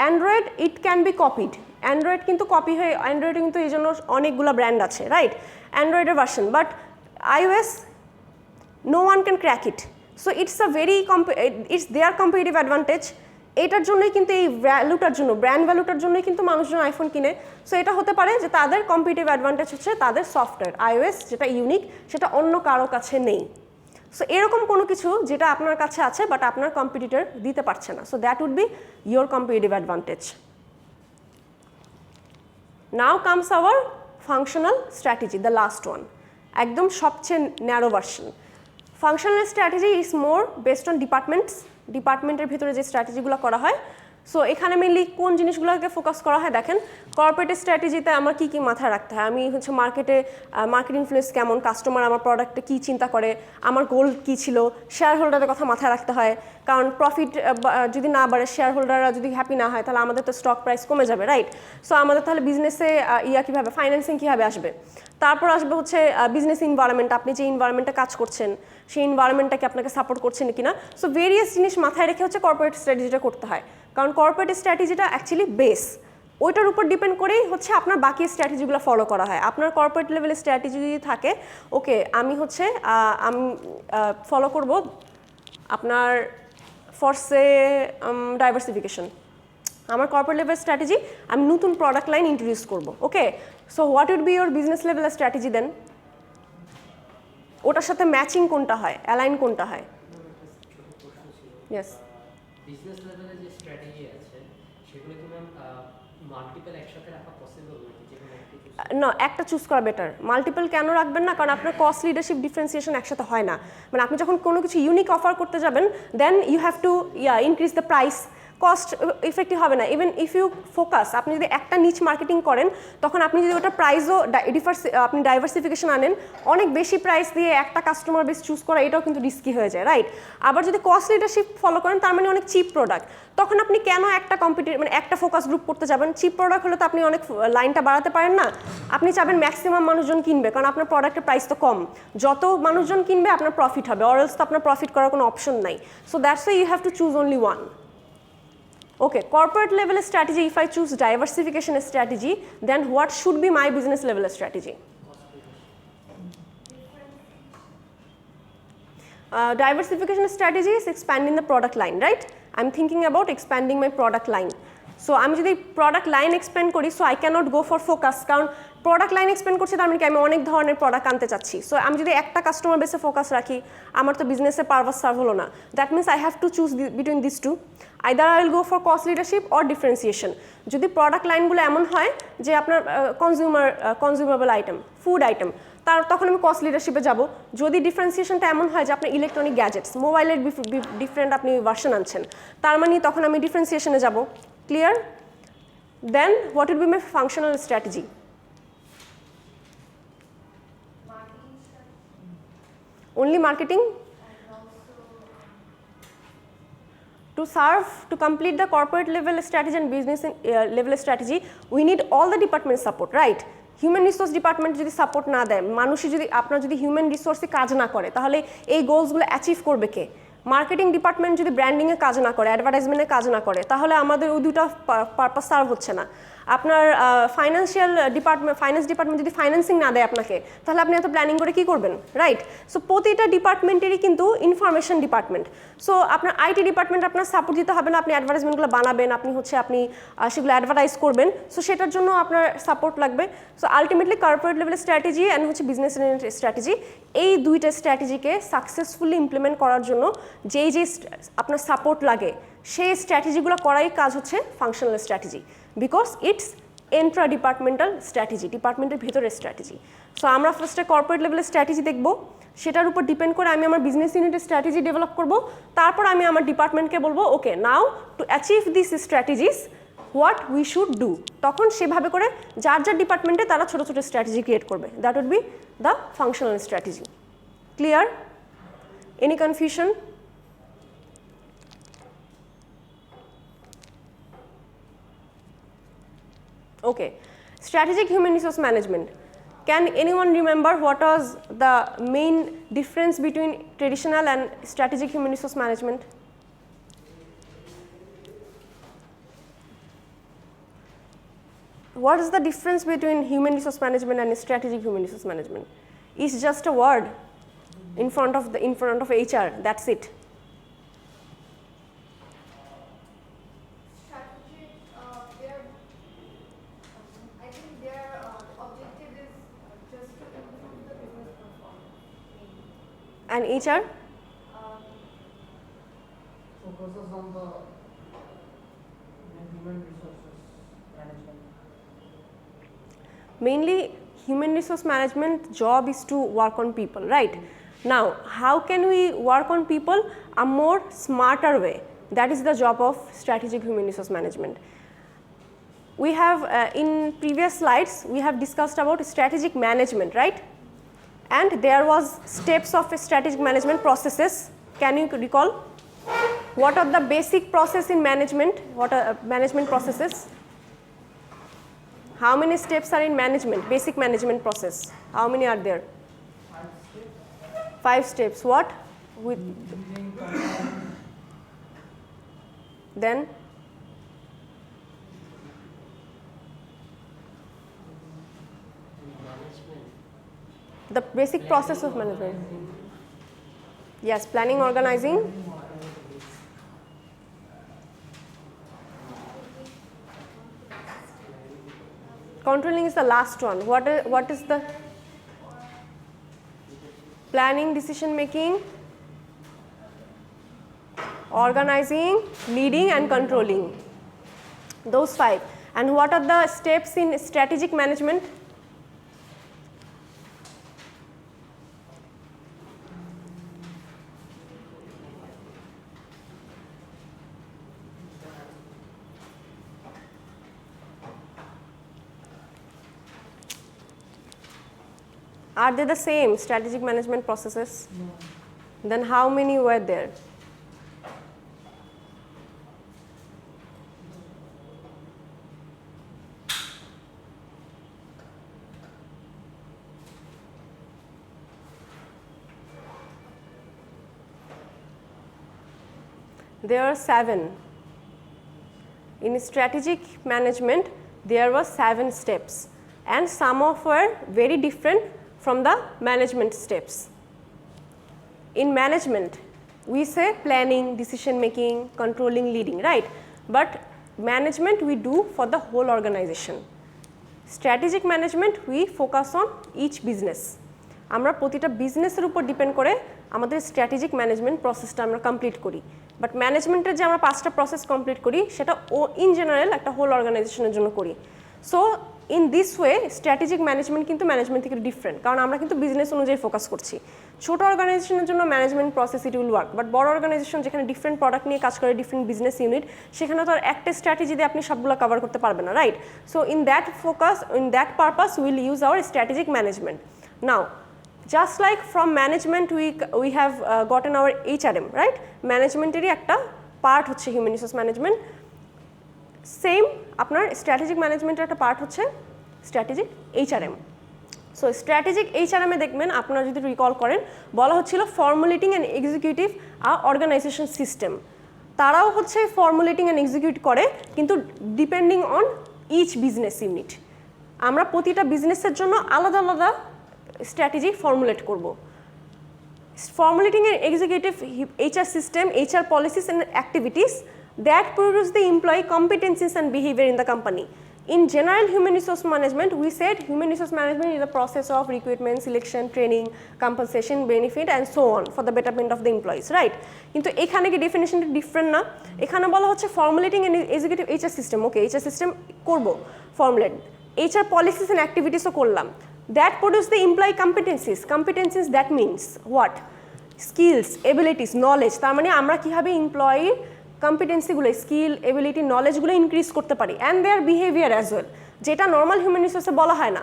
Android it can be copied, Android কিন্তু কপি হয়ে, অ্যান্ড্রয়েডে কিন্তু এই জন্য অনেকগুলো ব্র্যান্ড আছে, রাইট? অ্যান্ড্রয়েডের version, but iOS no one can crack it. So it's a very it's their competitive advantage. এটার জন্যই কিন্তু, এই ভ্যালুটার জন্য, ব্র্যান্ড ভ্যালুটার জন্যই কিন্তু মানুষজন আইফোন কিনে। সো এটা হতে পারে যে তাদের কম্পিটিটিভ অ্যাডভান্টেজ হচ্ছে তাদের সফটওয়্যার, iOS যেটা ইউনিক, সেটা অন্য কারো কাছে নেই। সো এরকম কোনো কিছু যেটা আপনার কাছে আছে বাট আপনার কম্পিটিটর দিতে পারছে না, so that would be your competitive advantage. Now comes our functional strategy, the last one, একদম সবচেয়ে narrow version. Functional strategy is more based on ডিপার্টমেন্টের ভিতরে যে স্ট্র্যাটেজিগুলো করা হয়। সো এখানে মেনলি কোন জিনিসগুলোকে ফোকাস করা হয় দেখেন, কর্পোরেট স্ট্র্যাটেজিতে আমার কী কী মাথায় রাখতে হয়, আমি হচ্ছে মার্কেট ইনফ্লুয়েন্স কেমন, কাস্টমার আমার প্রোডাক্টে কী চিন্তা করে, আমার গোল কী ছিল, শেয়ার হোল্ডারের কথা মাথায় রাখতে হয়, কারণ প্রফিট যদি না বাড়ে, শেয়ার হোল্ডাররা যদি হ্যাপি না হয়, তাহলে আমাদের তো স্টক প্রাইস কমে যাবে, রাইট? সো আমাদের তাহলে বিজনেসে কীভাবে, ফাইন্যান্সিং কীভাবে আসবে। তারপর আসবে হচ্ছে বিজনেস ইনভায়রনমেন্ট, আপনি যে ইনভায়রনমেন্টে কাজ করছেন সেই ইনভায়রনমেন্টটাকে আপনাকে সাপোর্ট করছেন কিনা। সো ভেরিয়াস জিনিস মাথায় রেখে হচ্ছে কর্পোরেট স্ট্র্যাটেজিটা করতে হয়, কারণ কর্পোরেট স্ট্র্যাটেজিটা অ্যাকচুয়ালি বেস, ওইটার উপর ডিপেন্ড করেই হচ্ছে আপনার বাকি স্ট্র্যাটেজিগুলো ফলো করা হয়। আপনার কর্পোরেট লেভেলের স্ট্র্যাটেজি যদি থাকে, ওকে আমি হচ্ছে আমি ফলো করব আপনার ফরসে ডাইভার্সিফিকেশন, আমার কর্পোরেট লেভেল স্ট্র্যাটেজি, আমি নতুন প্রোডাক্ট লাইন ইন্ট্রোডিউস করবো। Okay, so what would be your business level strategy then? ওটার সাথে ম্যাচিং কোনটা হয়, অ্যালাইন কোনটা হয়? ইয়েস, বিজনেস লেভেলে যে স্ট্র্যাটেজি আছে সেগুলো কি ম্যাম মাল্টিপল একসাথে রাখা পসিবল নাকি যেকোনো একটা? না, একটা চুজ করা বেটার। মাল্টিপল কেন রাখবেন না? কারণ আপনার কস্ট লিডারশিপ ডিফারেন্সিয়েশন একসাথে হয় না। মানে আপনি যখন কোনো কিছু ইউনিক অফার করতে যাবেন, then you have to increase the price, cost effective হবে না। ইভেন ইফ ইউ ফোকাস, আপনি যদি একটা নিচ মার্কেটিং করেন তখন আপনি যদি ওটা প্রাইসও আপনি ডাইভার্সিফিকেশন আনেন, অনেক বেশি প্রাইস দিয়ে একটা কাস্টমার বেস চুজ করা এটাও কিন্তু রিস্কি হয়ে যায়, রাইট? আবার যদি কস্ট লিডারশিপ ফলো করেন তার মানে অনেক চিপ প্রোডাক্ট, তখন আপনি কেন একটা মানে একটা ফোকাস গ্রুপ করতে যাবেন? চিপ প্রোডাক্ট হলে তো আপনি অনেক লাইনটা বাড়াতে পারেন না, আপনি চাবেন ম্যাক্সিমাম মানুষজন কিনবে, কারণ আপনার প্রোডাক্টের প্রাইস তো কম, যত মানুষজন কিনবে আপনার প্রফিট হবে, অরএলস তো আপনার প্রফিট করার কোনো অপশন নাই। So that's why you have to choose only one. Okay, corporate level strategy, if I choose diversification strategy, then what should be my business level strategy? Diversification strategy is expanding the product line, right? I'm thinking about expanding my product line. So আমি যদি product line expand করি, so I can't go for focus, কারণ product line expand করছি তার মানে কি আমি অনেক ধরনের প্রোডাক্ট আনতে চাচ্ছি। সো আমি যদি একটা কাস্টমার বেসে ফোকাস রাখি, আমার তো বিজনেসের পারপাস সার্ভ হলো না। That means I have to choose between this two, either I will go for cost leadership or differentiation. যদি প্রোডাক্ট লাইনগুলো এমন হয় যে আপনার কনজিউমারেবল আইটেম, ফুড আইটেম, তখন আমি কস্ট লিডারশিপে যাব। যদি ডিফারেন্সিয়েশনটা এমন হয় যে আপনার ইলেকট্রনিক গ্যাজেটস, মোবাইলের ডিফারেন্ট আপনি ভার্সন আনছেন, তার মানে তখন আমি ডিফারেন্সিয়েশনে যাব। Clear? Then what will be my functional strategy? Marketing strategy. Only marketing? And also To serve, to complete the corporate level strategy and business level strategy, we need all the department support, right? Human resource department যদি support না দেয়, মানুষই যদি আপনার যদি human রিসোর্সে কাজ না করে, তাহলে এই গোলসগুলো অ্যাচিভ করবে কে? মার্কেটিং ডিপার্টমেন্ট যদি ব্র্যান্ডিংয়ে কাজ না করে, অ্যাডভার্টাইজমেন্টে কাজ না করে, তাহলে আমাদের ওই দুটো পারপাস সার্ভ হচ্ছে না। আপনার ফাইন্যান্স ডিপার্টমেন্ট যদি ফাইন্যান্সিং না দেয় আপনাকে, তাহলে আপনি এত প্ল্যানিং করে কী করবেন, রাইট? সো প্রতিটা ডিপার্টমেন্টেরই কিন্তু ইনফরমেশন ডিপার্টমেন্ট। সো আপনার আইটি ডিপার্টমেন্ট আপনার সাপোর্ট দিতে হবে না, আপনি অ্যাডভার্টাইজমেন্টগুলো বানাবেন, আপনি সেগুলো অ্যাডভার্টাইজ করবেন, সো সেটার জন্য আপনার সাপোর্ট লাগবে। So ultimately corporate level strategy and business strategy, এই দুইটা স্ট্র্যাটেজিকে সাকসেসফুলি ইমপ্লিমেন্ট করার জন্য যেই আপনার সাপোর্ট লাগে, সেই স্ট্র্যাটেজিগুলো করাই কাজ হচ্ছে functional strategy, because it's Intra departmental strategy, ডিপার্টমেন্টের ভিতরের স্ট্র্যাটেজি। সো আমরা ফার্স্টে কর্পোরেট লেভেলের স্ট্র্যাটেজি দেখব, সেটার উপর ডিপেন্ড করে আমি আমার বিজনেস ইউনিটের স্ট্র্যাটেজি ডেভেলপ করব, তারপর আমি আমার ডিপার্টমেন্টকে বলবো okay now to achieve this strategies what we should do, তখন সেভাবে করে যার যার ডিপার্টমেন্টে তারা ছোটো ছোটো স্ট্র্যাটেজি ক্রিয়েট করবে। That would be the functional strategy. Clear? Any confusion? Okay, strategic human resource management. Can anyone remember what was the main difference between traditional and strategic human resource management? What is the difference between human resource management and strategic human resource management? It's just a word in front of HR. That's it. strategic, I think their objective is just to improve the business performance. And HR? Focuses on the human resources management. Mainly human resource management job is to work on people, right? Now how can we work on people a more smarter way? That is the job of strategic human resource management. We have in previous slides we have discussed about strategic management, right? And there was steps of strategic management processes. Can you recall what are the basic process in management? What are management processes? How many steps are in management, basic management process? How many are there? 5 steps. What? With then the basic process of management. Yes, planning, organizing. Controlling is the last one. What is the planning, decision making, organizing, leading and controlling. Those 5. And what are the steps in strategic management? Are they the same strategic management processes? No. Then how many were there? There are 7. In strategic management, there were 7 steps, and some of were very different from the management steps. In management, we say planning, decision making, controlling, leading, right? But management we do for the whole organization. Strategic management we focus on each business. আমরা প্রতিটা বিজনেসের উপর depend করে আমাদের strategic management প্রসেসটা আমরা complete করি, but ম্যানেজমেন্টের যে আমরা 5টা প্রসেস কমপ্লিট করি সেটা ইন জেনারেল একটা হোল অর্গানাইজেশনের জন্য করি। So in this way strategic management কিন্তু ম্যানেজমেন্ট থেকে ডিফারেন্ট, কারণ আমরা কিন্তু বিজনেস অনুযায়ী ফোকাস করছি। ছোট অর্গানাইজেশনের জন্য management process it will work, but বড় অর্গানাইজেশন যেখানে ডিফারেন্ট প্রোডাক্ট নিয়ে কাজ করে, ডিফারেন্ট বিজনেস ইউনিট, সেখানে তো আর একটা স্ট্র্যাটেজি দিয়ে আপনি সবগুলো কভার করতে পারবেন না, right? So in that focus, in that purpose will use hour strategic management. Now just like from management we have gotten our HRM, right? ম্যানেজমেন্টেরই একটা পার্ট হচ্ছে হিউম্যান রিসোর্স ম্যানেজমেন্ট। সেম আপনার স্ট্র্যাটেজিক ম্যানেজমেন্টের একটা part হচ্ছে strategic HRM। So strategic HRM এ দেখবেন, আপনারা যদি রিকল করেন, বলা হচ্ছিল formulating and executive organisation system. তারাও হচ্ছে ফর্মুলেটিং অ্যান্ড এক্সিকিউট করে, কিন্তু depending on each business unit. আমরা প্রতিটা বিজনেসের জন্য আলাদা আলাদা স্ট্র্যাটেজি ফর্মুলেট করব। Formulating an executive HR system, HR policies and activities that produce the employee competencies and behavior in the company. In general human resource management, we said human resource management is the process of recruitment, selection, training, compensation, benefit and so on for the betterment of the employees, right? কিন্তু এখানে কি ডেফিনিশনটা different না? এখানে বলা হচ্ছে formulating an executive HR system. Okay, HR system করব, formulate, HR policies and activities-ও করলাম, that produce the employee competencies. Competencies that means what? Skills, abilities, knowledge. তার মানে আমরা কিভাবে এমপ্লয়ি কম্পিটেন্সিগুলো, স্কিল, এবিলিটি, নলেজগুলো ইনক্রিজ করতে পারি, and there behaviour as well, যেটা নর্মাল হিউম্যান রিসোর্সে বলা হয় না।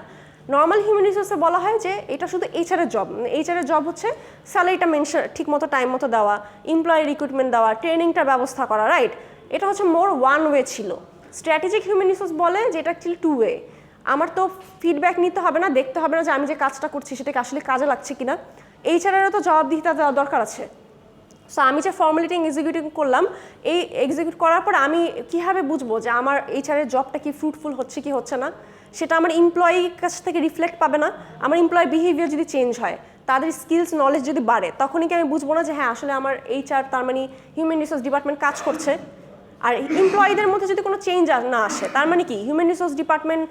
নর্মাল হিউম্যান রিসোর্সে বলা হয় যে এটা শুধু এইচআরের জব। এইচআরের জব হচ্ছে স্যালারিটা মেনশন ঠিক মতো টাইম মতো দেওয়া, এমপ্লয়ি রিক্রুটমেন্ট দেওয়া, ট্রেনিংটার ব্যবস্থা করা, রাইট? এটা হচ্ছে মোর ওয়ান ওয়ে ছিল। স্ট্র্যাটেজিক হিউম্যান রিসোর্স বলে যে এটা অ্যাকচুয়ালি 2 ওয়ে। আমার তো ফিডব্যাক নিতে হবে না, দেখতে হবে না যে আমি যে কাজটা করছি সেটাকে আসলে কাজে লাগছে কিনা, এইচআরেরও তো জবাবদিহিতা দেওয়া দরকার আছে। সো আমি যে ফর্মালিটিং এক্সিকিউটিভ করলাম, এই এক্সিকিউট করার পর আমি কীভাবে বুঝবো যে আমার এইচআরের জবটা কি ফ্রুটফুল হচ্ছে কি হচ্ছে না, সেটা আমার এমপ্লয়ির কাছ থেকে রিফ্লেক্ট পাবে না। আমার এমপ্লয়ি বিহেভিয়ার যদি চেঞ্জ হয়, তাদের স্কিলস নলেজ যদি বাড়ে, তখনই কি আমি বুঝবো না যে হ্যাঁ আসলে আমার এইচআর তার মানে হিউম্যান রিসোর্স ডিপার্টমেন্ট কাজ করছে। আর এমপ্লয়ীদের মধ্যে যদি কোনো চেঞ্জ না আসে, তার মানে কি human resource department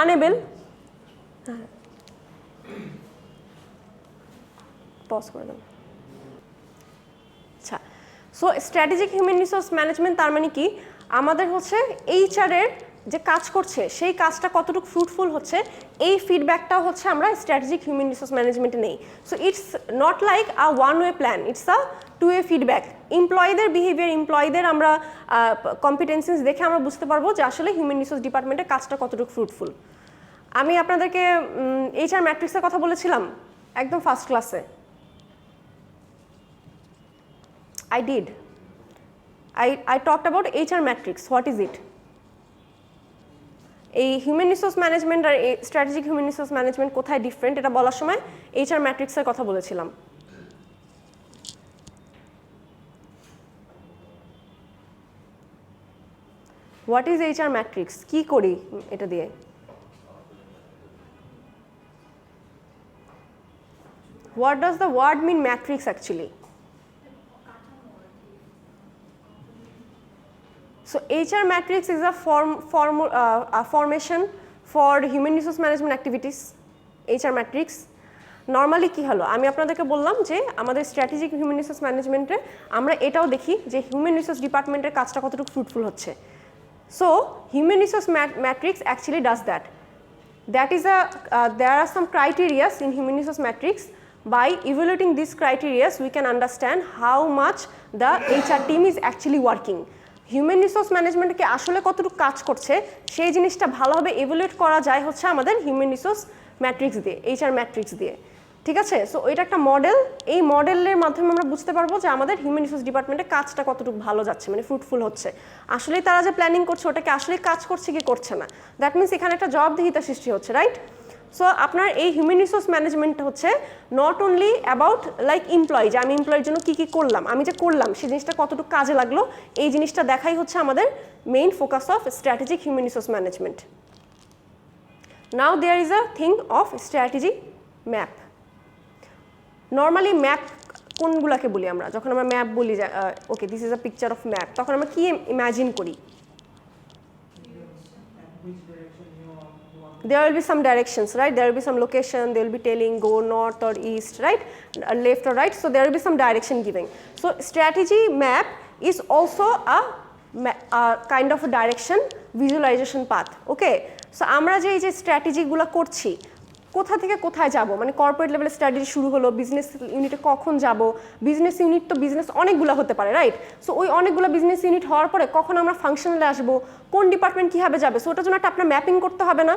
unable. Pause করে দেন। আচ্ছা, so strategic human resource management তার মানে কি, আমাদের হচ্ছে এইচআরের যে কাজ করছে সেই কাজটা কতটুকু ফ্রুটফুল হচ্ছে, এই ফিডব্যাকটাও হচ্ছে আমরা স্ট্র্যাটেজিক হিউম্যান রিসোর্স ম্যানেজমেন্টে নেই। So it's not like a one way plan, it's a 2 way feedback. এমপ্লয়ীদের বিহেভিয়ার, এমপ্লয়ীদের আমরা কম্পিটেন্সিস দেখে আমরা বুঝতে পারবো যে আসলে হিউম্যান রিসোর্স ডিপার্টমেন্টের কাজটা কতটুকু ফ্রুটফুল। আমি আপনাদেরকে এইচআর ম্যাট্রিক্সের কথা বলেছিলাম একদম ফার্স্ট ক্লাসে। I did. I talked about HR matrix. What is it? এই হিউম্যান রিসোর্স ম্যানেজমেন্ট আর স্ট্র্যাটেজিক হিউম্যান রিসোর্স ম্যানেজমেন্ট কোথায় ডিফারেন্ট, এটা বলার সময় HR ম্যাট্রিক্সের কথা বলেছিলাম। What is HR matrix? কি করি এটা দিয়ে? What does the word mean matrix actually? So HR matrix is a formation for human resource management activities. HR matrix normally কি হলো, আমি আপনাদেরকে বললাম যে আমাদের স্ট্র্যাটেজিক হিউম্যান রিসোর্স ম্যানেজমেন্টে আমরা এটাও দেখি যে হিউম্যান রিসোর্স ডিপার্টমেন্টের কাজটা কতটুকু ফ্রুটফুল হচ্ছে। So human resource matrix actually does that. That is there are some criteria in human resource matrix. By evaluating these criteria, we can understand how much the HR team is actually working. Human resource ম্যানেজমেন্টকে আসলে কতটুকু কাজ করছে সেই জিনিসটা ভালোভাবে evaluate করা যায় হচ্ছে আমাদের হিউম্যান রিসোর্স ম্যাট্রিক্স দিয়ে, HR ম্যাট্রিক্স দিয়ে, ঠিক আছে? সো এটা একটা মডেল, এই মডেলের মাধ্যমে আমরা বুঝতে পারবো যে আমাদের হিউম্যান রিসোর্স ডিপার্টমেন্টের কাজটা কতটুকু ভালো যাচ্ছে, মানে ফ্রুটফুল হচ্ছে, আসলেই তারা যে প্ল্যানিং করছে ওটাকে আসলেই কাজ করছে কি করছে না। দ্যাট মিনস এখানে একটা জবাবদিহিতা সৃষ্টি হচ্ছে, রাইট? সো আপনার এই হিউম্যান রিসোর্স ম্যানেজমেন্ট হচ্ছে not only about like employee, যে আমি এমপ্লয়ের জন্য কী কী করলাম, আমি যে করলাম সেই জিনিসটা কতটুকু কাজে লাগলো, এই জিনিসটা দেখাই হচ্ছে আমাদের main focus of strategic human resource management. Now there is a thing of strategy map. Normally map কোনগুলোকে বলি আমরা? যখন আমরা ম্যাপ বলি যে okay this is a picture of map, তখন আমরা কি ইমাজিন করি? There will be some directions, right? There will be some location, they will be telling go north or east, right? Left or right, so there will be some direction giving. So strategy map is also a kind of a direction visualization path, okay? So আমরা যে এই যে স্ট্র্যাটেজিগুলো করছি, কোথা থেকে কোথায় যাব, মানে কর্পোরেট লেভেলে স্ট্র্যাটেজি শুরু হলো, বিজনেস ইউনিটে কখন যাব, বিজনেস ইউনিট তো বিজনেস অনেকগুলো হতে পারে, রাইট? সো ওই অনেকগুলো বিজনেস ইউনিট হওয়ার পরে কখন আমরা ফাংশনালে আসবো, কোন ডিপার্টমেন্ট কীভাবে যাবে, সো ওটার জন্য একটা আপনার ম্যাপিং করতে হবে না?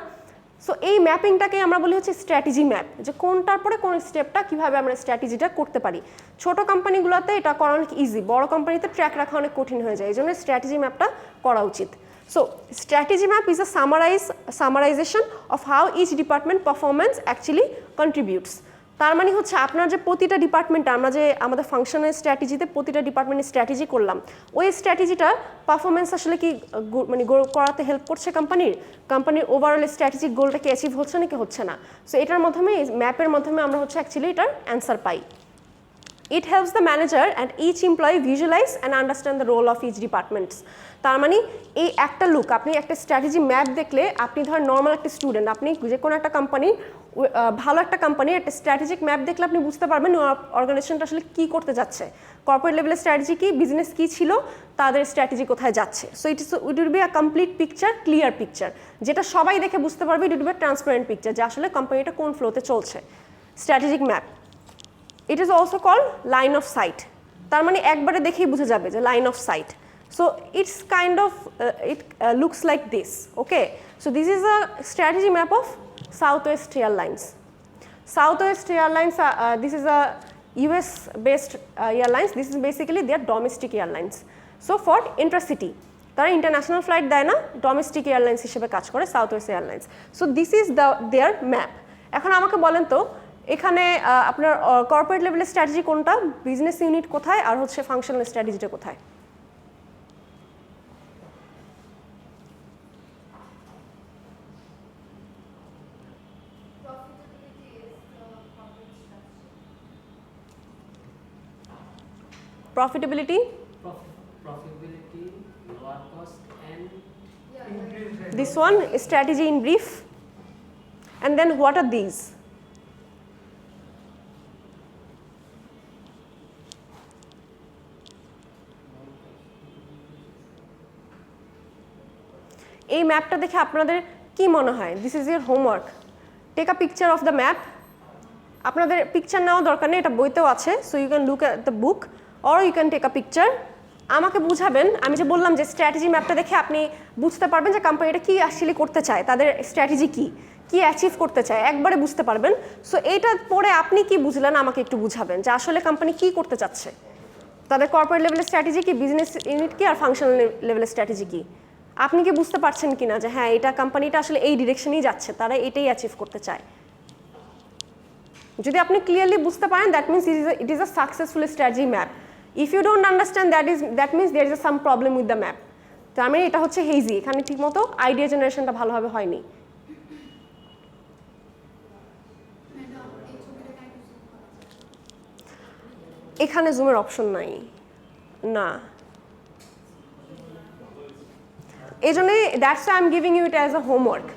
সো এই ম্যাপিংটাকে আমরা বলি হচ্ছে স্ট্র্যাটেজি ম্যাপ, যে কোনটার পরে কোন স্টেপটা কীভাবে আমরা স্ট্র্যাটেজিটা করতে পারি। ছোট কোম্পানিগুলোতে এটা করা অনেক ইজি, বড় কোম্পানিতে ট্র্যাক রাখা অনেক কঠিন হয়ে যায়, এই জন্য স্ট্র্যাটেজি ম্যাপটা করা উচিত। So strategy map is a summarization of how each department performance actually contributes. তার মানে হচ্ছে আপনার যে প্রতিটা ডিপার্টমেন্টে আমরা যে আমাদের ফাংশনাল স্ট্র্যাটেজিতে প্রতিটা ডিপার্টমেন্টের স্ট্র্যাটেজি করলাম, ওই স্ট্র্যাটেজিটা পারফরমেন্স আসলে কি মানে গ্রো করাতে হেল্প করছে কোম্পানির ওভারঅল স্ট্র্যাটেজিক গোলটা কি অ্যাচিভ হচ্ছে নাকি হচ্ছে না। সো এটার মাধ্যমে ম্যাপের মাধ্যমে আমরা হচ্ছে অ্যাকচুয়ালি এটার answer pi. It helps the manager and each employee visualize and understand the role of each department. তার মানে এই একটা লুক, আপনি একটা স্ট্র্যাটেজি ম্যাপ দেখলে, আপনি ধর নর্মাল একটা স্টুডেন্ট, আপনি যে কোনো একটা কোম্পানি, ভালো একটা কোম্পানির একটা স্ট্র্যাটেজিক ম্যাপ দেখলে আপনি বুঝতে পারবেন অর্গানাইজেশনটা আসলে কী করতে যাচ্ছে, কর্পোরেট লেভেলের স্ট্র্যাটেজি কী, বিজনেস কী ছিল, তাদের স্ট্র্যাটেজি কোথায় যাচ্ছে। So it will be a complete picture, clear picture, যেটা সবাই দেখে বুঝতে পারবে। It will be a transparent picture, যে আসলে কোম্পানিটা কোন ফ্লোতে চলছে। Strategic map, it is also called line of sight, তার মানে একবারে দেখেই বুঝে যাবে যে line of sight. So it's kind of it looks like this, okay? So this is a strategy map of Southwest Airlines. Southwest Airlines, this is a US based airlines, this is basically their domestic airlines. So for intracity, তারা international flight দেয় না, domestic airlines হিসেবে কাজ করে Southwest Airlines. So this is their map. এখন আমাকে বলেন তো এখানে আপনার কর্পোরেট লেভেলের স্ট্র্যাটেজি কোনটা, বিজনেস ইউনিট কোথায়, আর হচ্ছে ফাংশনাল স্ট্র্যাটেজিটা কোথায়? Profitability, lower cost, and this one is strategy in brief. And then what are these? এই ম্যাপটা দেখে আপনাদের কি মনে হয়? This is your homework, take a picture of the map. আপনাদের পিকচার নেওয়া দরকার নেই, এটা বইতেও আছে, so you can look at the book or you can take a picture. আমাকে বুঝাবেন, আমি যে বললাম যে স্ট্র্যাটেজি ম্যাপটা দেখে আপনি বুঝতে পারবেন যে কোম্পানিটা কী অ্যাকচুয়ালি করতে চায়, তাদের স্ট্র্যাটেজি কী অ্যাচিভ করতে চায়, একবারে বুঝতে পারবেন। সো এইটা পরে আপনি কি বুঝলেন আমাকে একটু বুঝাবেন যে আসলে কোম্পানি কী করতে চাচ্ছে, তাদের কর্পোরেট লেভেলের স্ট্র্যাটেজি কি, বিজনেস ইউনিট কি, আর ফাংশনাল লেভেলের স্ট্র্যাটেজি কি। আপনি কি বুঝতে পারছেন কি না যে হ্যাঁ এটা কোম্পানিটা আসলে এই ডিরেকশনেই যাচ্ছে, তারা এটাই অ্যাচিভ করতে চায়। যদি আপনি ক্লিয়ারলি বুঝতে পারেন, that means it is a successful strategy map. If you don't understand that means there is some problem with the map. তার মানে এটা হচ্ছে হেজি, এখানে ঠিকমতো আইডিয়া জেনারেশনটা ভালোভাবে হয়নি। এখানে জুমের অপশন নাই না, এই জন্যই that's I am giving you it as a homework.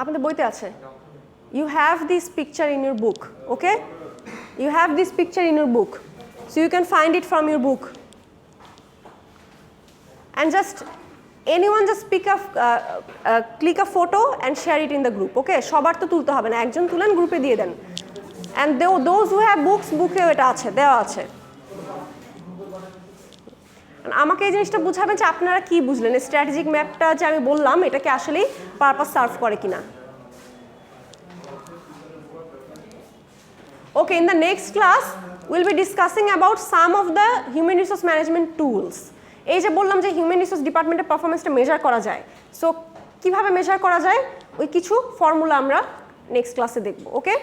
আপনাদের বইতে আছে, you have this picture in your book, okay, you have this picture in your book, so you can find it from your book and just anyone just click a photo and share it in the group, okay? সবার তো তুলতে হবে না, একজন তুলেন গ্রুপে দিয়ে দেন। and those who have books, বুকেও এটা আছে, দেওয়া আছে। আমাকে এই জিনিসটা বুঝাবেন যে আপনারা কি বুঝলেন স্ট্র্যাটেজিক ম্যাপটা যে আমি বললাম এটাকে আসলে পারপাস সার্ভ করে কিনা। Okay, in the next class we'll be discussing about some of the human resource management tools. এই যে বললাম যে হিউম্যান রিসোর্স ডিপার্টমেন্টের পারফরমেন্সটা মেজার করা যায়, সো কিভাবে মেজার করা যায় ওই কিছু ফর্মুলা আমরা নেক্সট ক্লাসে দেখব। Okay,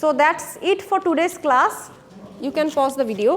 so that's it for today's class, you can pause the video.